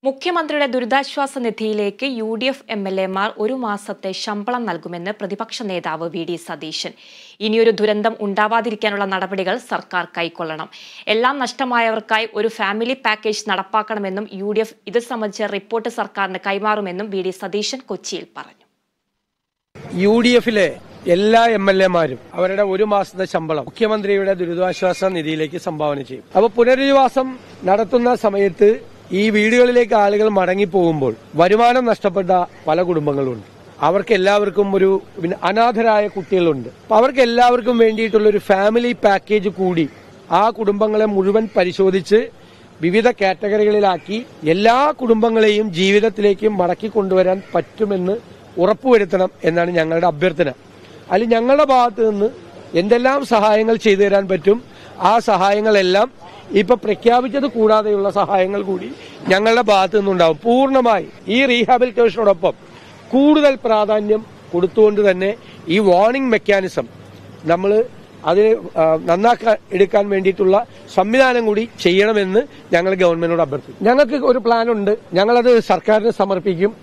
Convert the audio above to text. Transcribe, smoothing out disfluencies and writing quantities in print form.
മുഖ്യമന്ത്രിയുടെ ദുരിതാശ്വാസ നിധിയിലേക്ക് UDF MLAമാർ ഒരു മാസത്തെ ശമ്പളം നൽകുമെന്ന് പ്രതിപക്ഷ നേതാവ് VD സതീശൻ. ഇനിയൊരു ദുരന്തം ഉണ്ടാവാതിരിക്കാനുള്ള നടപടികൾ സർക്കാർ കൈക്കൊള്ളണം. എല്ലാം നഷ്ടമായവർക്കായി ഒരു ഫാമിലി പാക്കേജ് നടപ്പാക്കണമെന്നും UDF ഇത് സംബന്ധിച്ച റിപ്പോർട്ട് സർക്കാരിന് കൈമാറുമെന്നും VD സതീശൻ കൊച്ചിയിൽ പറഞ്ഞു. UDFിലെ എല്ലാ MLAമാരും അവരുടെ ഒരു മാസത്തെ ശമ്പളം മുഖ്യമന്ത്രിയുടെ ദുരിതാശ്വാസ നിധിയിലേക്ക് സംഭാവന ചെയ്യും. അപ്പോൾ പുനരധിവാസം നടത്തുന്ന സമയത്ത് ഈ വീടുകളിലേക്ക് ആളുകൾ മടങ്ങിപ്പോകുമ്പോൾ വരുമാനം നഷ്ടപ്പെട്ട പല കുടുംബങ്ങളുണ്ട്. അവർക്ക് എല്ലാവർക്കും ഒരു അനാഥരായ കുട്ടികളുണ്ട്. അവർക്ക് എല്ലാവർക്കും വേണ്ടിയിട്ടുള്ള ഒരു ഫാമിലി പാക്കേജ് കൂടി ആ കുടുംബങ്ങളെ മുഴുവൻ പരിശോധിച്ച് വിവിധ കാറ്റഗറികളിലാക്കി എല്ലാ കുടുംബങ്ങളെയും ജീവിതത്തിലേക്ക് മടക്കി കൊണ്ടുവരാൻ പറ്റുമെന്ന് ഉറപ്പുവരുത്തണം എന്നാണ് ഞങ്ങളുടെ അഭ്യർത്ഥന. അതിൽ ഞങ്ങളുടെ ഭാഗത്ത് നിന്ന് എന്തെല്ലാം സഹായങ്ങൾ ചെയ്തു തരാൻ പറ്റും ആ സഹായങ്ങളെല്ലാം ഇപ്പൊ പ്രഖ്യാപിച്ചത് കൂടാതെയുള്ള സഹായങ്ങൾ കൂടി ഞങ്ങളുടെ ഭാഗത്തു നിന്നുണ്ടാവും. പൂർണ്ണമായി ഈ റീഹാബിലിറ്റേഷനോടൊപ്പം കൂടുതൽ പ്രാധാന്യം കൊടുത്തുകൊണ്ട് തന്നെ ഈ വാർണിംഗ് മെക്കാനിസം നമ്മൾ അതിന് നന്നാക്കാൻ എടുക്കാൻ വേണ്ടിയിട്ടുള്ള സംവിധാനം കൂടി ചെയ്യണമെന്ന് ഞങ്ങൾ ഗവൺമെന്റിനോട് അഭ്യർത്ഥിക്കും. ഞങ്ങൾക്ക് ഒരു പ്ലാനുണ്ട്, ഞങ്ങളത് സർക്കാരിന് സമർപ്പിക്കും.